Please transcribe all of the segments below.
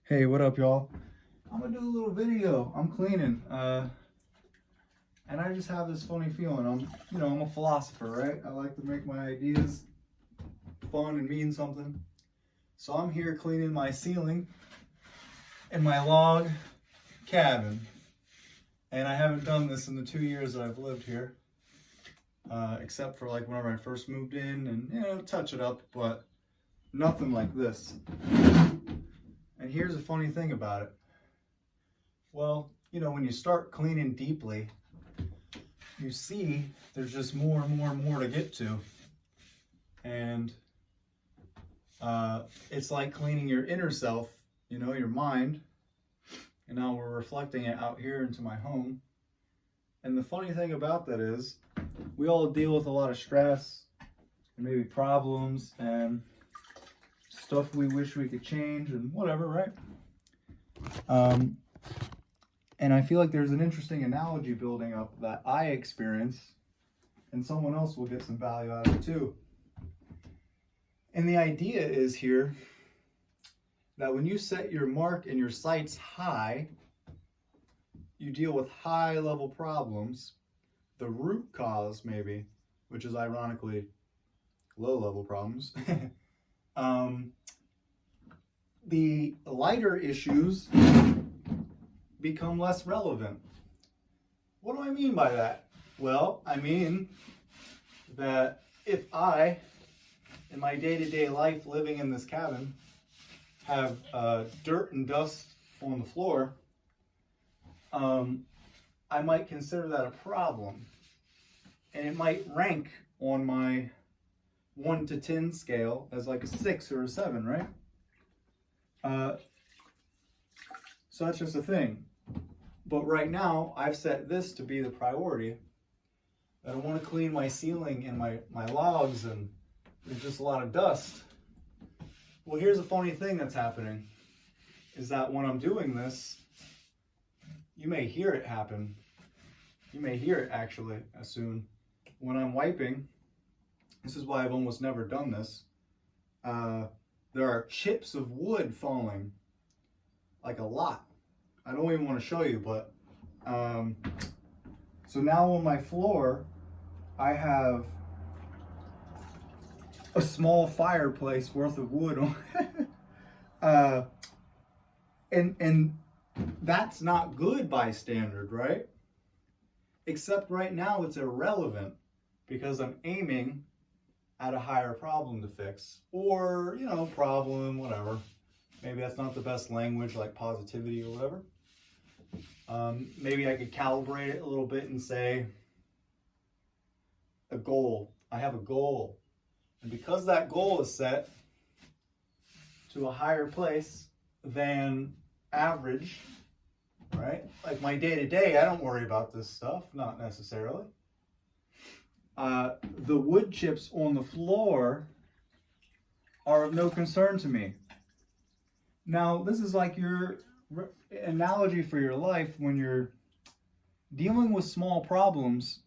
Hey, what up, y'all? I'm gonna do a little video. I'm cleaning, and I just have this funny feeling. I'm a philosopher, right? I like to make my ideas fun and mean something. So I'm here cleaning my ceiling in my log cabin, and I haven't done this in the 2 years that I've lived here, except for like whenever I first moved in, and touch it up, but nothing like this. And here's the funny thing about it. Well, when you start cleaning deeply, you see there's just more and more and more to get to. And it's like cleaning your inner self, your mind. And now we're reflecting it out here into my home. And the funny thing about that is we all deal with a lot of stress and maybe problems and stuff we wish we could change and whatever, right? And I feel like there's an interesting analogy building up that I experience, and someone else will get some value out of it too. And the idea is here that when you set your mark and your sights high, you deal with high level problems, the root cause maybe, which is ironically low level problems. The lighter issues become less relevant. What do I mean by that? Well, I mean that if I, in my day-to-day life living in this cabin, have dirt and dust on the floor, I might consider that a problem. And it might rank on my 1 to 10 scale as like a 6 or a 7, right? So that's just a thing. But right now, I've set this to be the priority. I don't want to clean my ceiling and my logs, and there's just a lot of dust. Well, here's a funny thing that's happening, is that when I'm doing this, you may hear it happen. You may hear it actually as soon. When I'm wiping, this is why I've almost never done this, there are chips of wood falling, like a lot. I don't even want to show you, but so now on my floor, I have a small fireplace worth of wood on, and that's not good by standard, right? Except right now it's irrelevant because I'm aiming at a higher problem to fix, or problem, whatever. Maybe that's not the best language, like positivity or whatever. Maybe I could calibrate it a little bit and say a goal. I have a goal, and because that goal is set to a higher place than average, right? Like my day-to-day, I don't worry about this stuff, not necessarily. The wood chips on the floor are of no concern to me. Now, this is like your analogy for your life when you're dealing with small problems,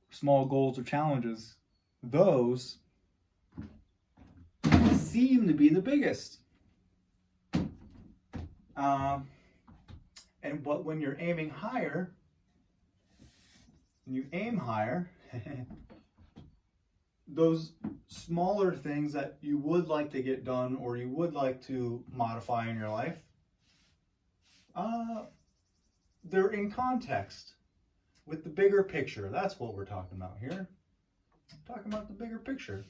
small goals or challenges. Those seem to be the biggest. But when you're aiming higher, you aim higher, those smaller things that you would like to get done or you would like to modify in your life, they're in context with the bigger picture. That's what we're talking about here. I'm talking about the bigger picture.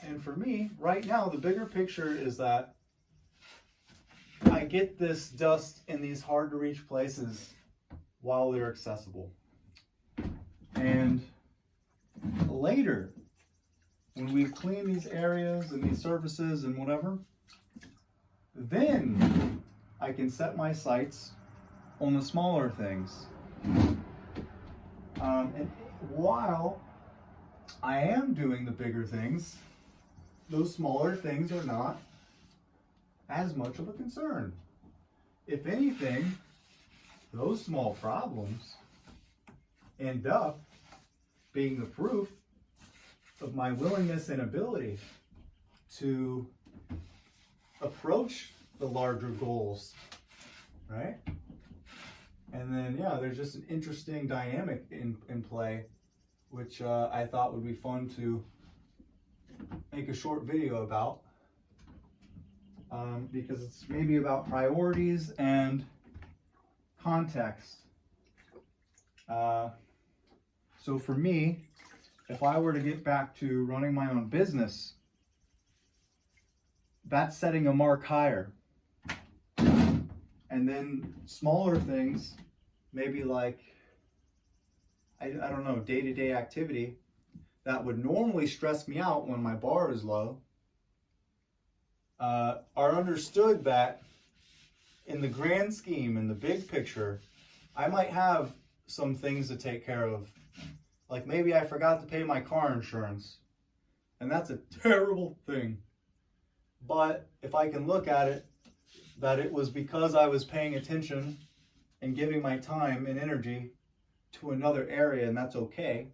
And for me, right now, the bigger picture is that I get this dust in these hard to reach places while they're accessible. And later, when we've cleaned these areas and these surfaces and whatever, then I can set my sights on the smaller things. And while I am doing the bigger things, those smaller things are not as much of a concern. If anything, those small problems end up being the proof of my willingness and ability to approach the larger goals, right? And then, yeah, there's just an interesting dynamic in play, which I thought would be fun to make a short video about, because it's maybe about priorities and context. So for me, if I were to get back to running my own business, that's setting a mark higher. And then smaller things, maybe like, I don't know, day-to-day activity that would normally stress me out when my bar is low, are understood that in the grand scheme, in the big picture, I might have some things to take care of. Like maybe I forgot to pay my car insurance, and that's a terrible thing. But if I can look at it, that it was because I was paying attention and giving my time and energy to another area, and that's okay.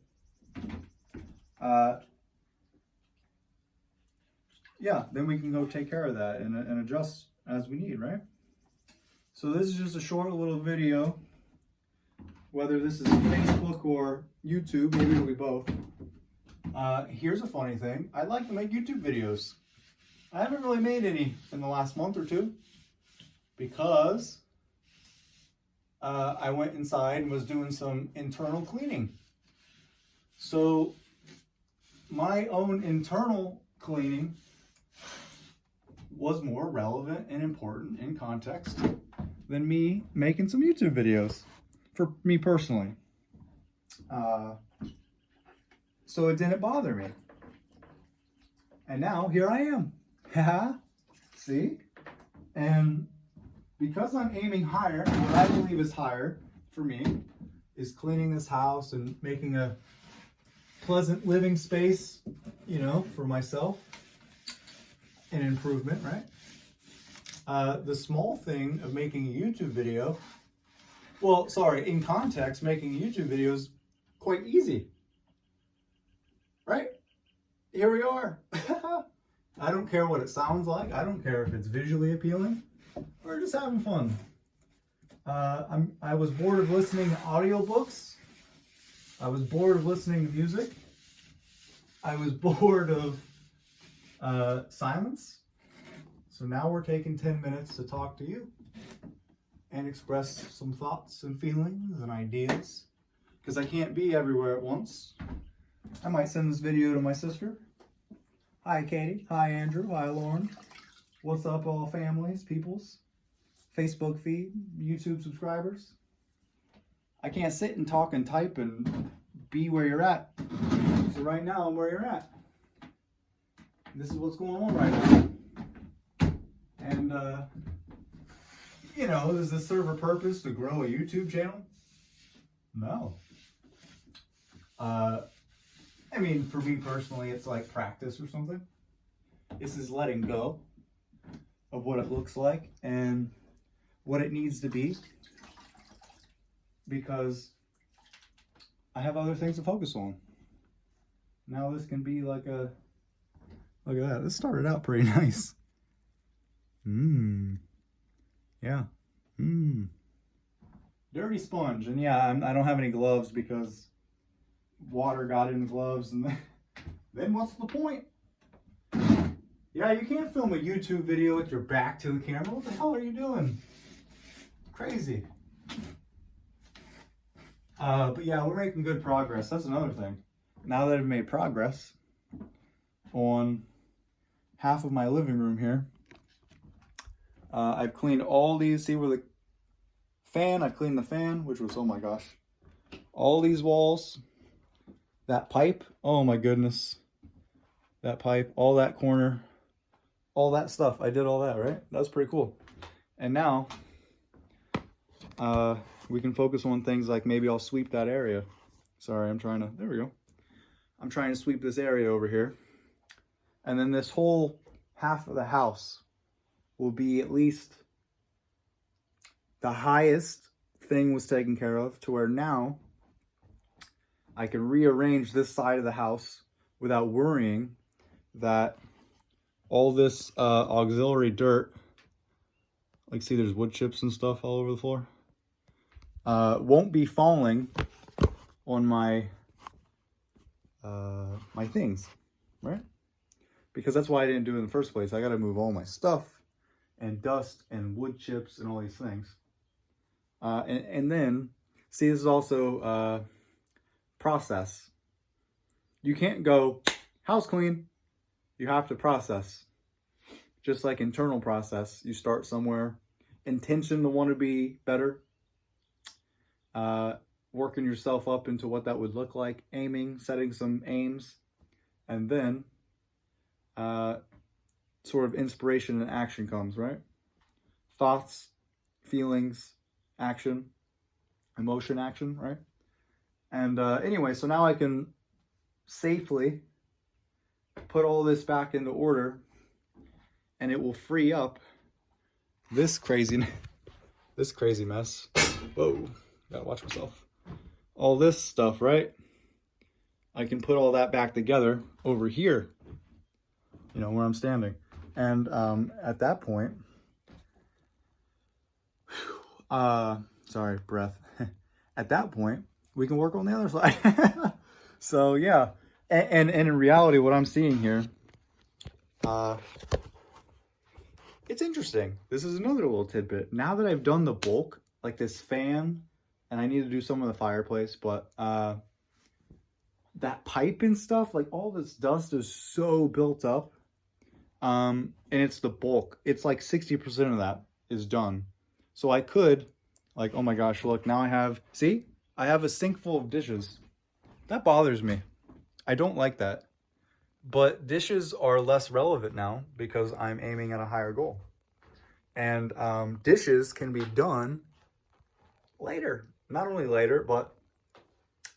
Yeah, then we can go take care of that and adjust as we need, right? So this is just a short little video, whether this is Facebook or YouTube, maybe it'll be both. Here's a funny thing. I'd like to make YouTube videos. I haven't really made any in the last month or two because I went inside and was doing some internal cleaning. So my own internal cleaning was more relevant and important in context than me making some YouTube videos for me personally. So it didn't bother me. And now here I am. See? And because I'm aiming higher, what I believe is higher for me is cleaning this house and making a pleasant living space, you know, for myself. An improvement, right? The small thing of making a YouTube video, well, sorry, in context, making a YouTube video is quite easy, right? Here we are. I don't care what it sounds like. I don't care if it's visually appealing. We're just having fun. I was bored of listening to audiobooks. I was bored of listening to music. I was bored of silence. So now we're taking 10 minutes to talk to you and express some thoughts and feelings and ideas, because I can't be everywhere at once. I might send this video to my sister. Hi Katie, hi Andrew, hi Lauren. What's up all families, peoples, Facebook feed, YouTube subscribers. I can't sit and talk and type and be where you're at. So right now I'm where you're at. This is what's going on right now. And, you know, does this serve a purpose to grow a YouTube channel? No. I mean, for me personally, it's like practice or something. This is letting go of what it looks like and what it needs to be, because I have other things to focus on. Now this can be like a, look at that. This started out pretty nice. Yeah. Dirty sponge. And yeah, I don't have any gloves because water got in the gloves, and then what's the point? Yeah, you can't film a YouTube video with your back to the camera. What the hell are you doing? Crazy. But yeah, we're making good progress. That's another thing. Now that I've made progress on half of my living room here, I've cleaned all these. See where the fan, I've cleaned the fan, which was, oh my gosh, all these walls, that pipe, oh my goodness, that pipe, all that corner, all that stuff. I did all that, right? That's pretty cool. And now we can focus on things like maybe I'll sweep that area. Sorry, I'm trying to, there we go. I'm trying to sweep this area over here. And then this whole half of the house will be at least the highest thing was taken care of, to where now I can rearrange this side of the house without worrying that all this auxiliary dirt Like, see, there's wood chips and stuff all over the floor. Won't be falling on my my things, right? Because that's why I didn't do it in the first place. I got to move all my stuff and dust and wood chips and all these things. And then, see, this is also process. You can't go house clean. You have to process. Just like internal process, you start somewhere, intention to want to be better, working yourself up into what that would look like, aiming, setting some aims, and then sort of inspiration and action comes, right? Thoughts, feelings, action, emotion, action, right? And anyway, so now I can safely put all this back into order, and it will free up this crazy mess. Whoa, gotta watch myself. All this stuff, right? I can put all that back together over here, you know, where I'm standing. And at that point, sorry, breath. At that point, we can work on the other side. So yeah, and in reality, what I'm seeing here, it's interesting. This is another little tidbit. Now that I've done the bulk, like this fan, and I need to do some of the fireplace, but that pipe and stuff, like all this dust is so built up. And it's the bulk. It's like 60% of that is done. So I could, like, oh my gosh, look, now I have a sink full of dishes. That bothers me. I don't like that. But dishes are less relevant now because I'm aiming at a higher goal. And dishes can be done later. Not only later, but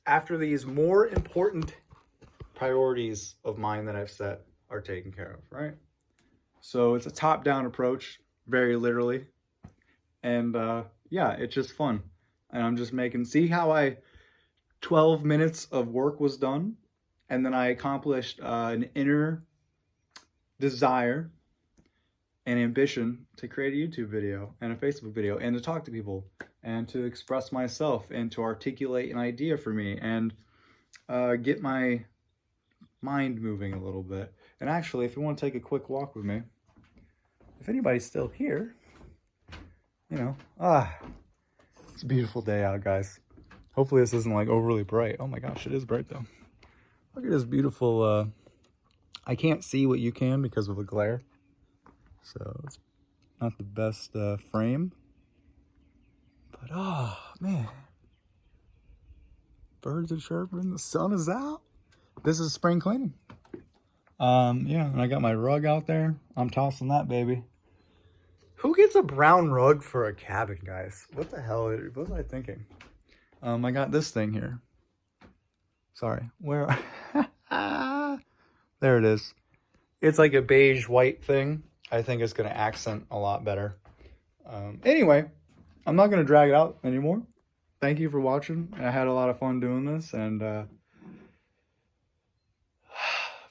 after these more important priorities of mine that I've set are taken care of, right? So it's a top-down approach, very literally. And yeah, it's just fun. And I'm just see how 12 minutes of work was done, and then I accomplished an inner desire and ambition to create a YouTube video and a Facebook video and to talk to people and to express myself and to articulate an idea for me and get my mind moving a little bit. And actually, if you want to take a quick walk with me, if anybody's still here, you know, it's a beautiful day out, guys. Hopefully this isn't like overly bright. Oh my gosh, it is bright though. Look at this beautiful, I can't see what you can because of the glare. So it's not the best frame. But oh man. Birds are chirping, the sun is out. This is spring cleaning. Yeah, and I got my rug out there. I'm tossing that baby. Who gets a brown rug for a cabin, guys? What the hell? What was I thinking? I got this thing here. Sorry, where? There it is. It's like a beige white thing. I think it's gonna accent a lot better. Anyway, I'm not gonna drag it out anymore. Thank you for watching. I had a lot of fun doing this, and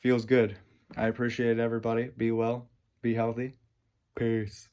feels good. I appreciate everybody. Be well, be healthy. Peace.